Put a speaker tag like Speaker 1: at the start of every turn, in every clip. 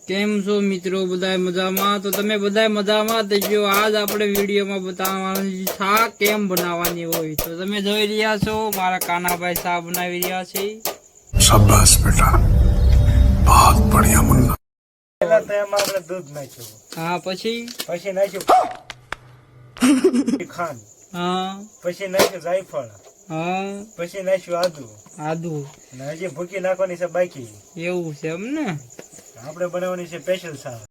Speaker 1: કેમ છો મિત્રો? બધાય મજામાં? તો તમે બધાય મજામાં થજો. આજ આપણે વિડીયોમાં બતાવવાનું છે શા કેમ બનાવવાની હોય. તો તમે જોઈ રહ્યા છો મારા કાનાભાઈ શા બનાવી રહ્યા છે.
Speaker 2: શાબાશ બેટા, बहुत बढ़िया मुन्ना.
Speaker 3: પહેલા તો એમાં આપણે દૂધ નાખ્યું,
Speaker 1: હા, પછી
Speaker 3: નાખ્યું ખાંડ,
Speaker 1: હા,
Speaker 3: પછી નાખ્યું જાયફળ,
Speaker 1: હા,
Speaker 3: પછી નાખ્યું
Speaker 1: આદુ
Speaker 3: અને હજી ભૂકી નાખવાની છે બાકી.
Speaker 1: એવું છે એમ ને.
Speaker 3: આપણે બનાવવાની છે સ્પેશિયલ શાક.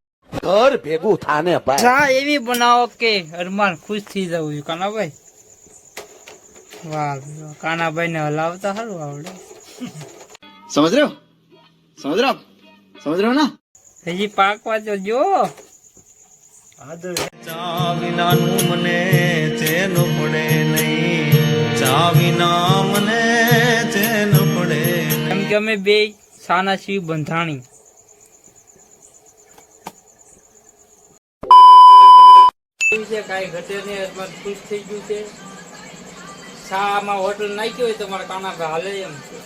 Speaker 4: ઘર ભેગું થાને ભાઈ.
Speaker 1: શા એવી બનાવો કે અરમાન ખુશ થઈ જવું છે કાનાભાઈ. વાહ, કાનાભાઈ ને હલાવતા સારું આવડે.
Speaker 5: समझ रहे हो ना.
Speaker 1: હજી પાકવા તો જો.
Speaker 3: આદુ
Speaker 6: ચા વિનાનું મને ચેન પડે નહીં, ચા વિના મને ચેન પડે.
Speaker 1: કેમ કે અમે બે સાના શિવ બંધાણી. કાંઈ ઘટે નહીં, અરમાન ખુશ થઈ ગયું છે. શામાં હોટલ નાખી હોય તમારા કાનાભાઈ હાલે એમ છે.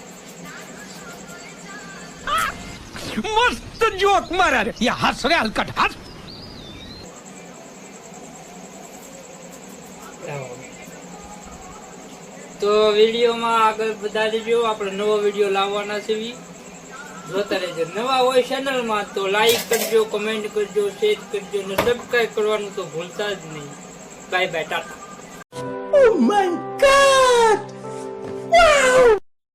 Speaker 4: मस्त जोक मारा रे. ये हंस रे हलकट हंस.
Speaker 1: તો વિડીયોમાં આગળ બધા જો આપણે નવો વિડીયો લાવવાના છે. જોતા રહેજો. નવા હોય ચેનલમાં તો લાઈક કરજો, કમેન્ટ કરજો, શેર કરજો અને સબસ્ક્રાઇબ કરવાનું તો ભૂલતા જ નહીં. Bye bye, Tata.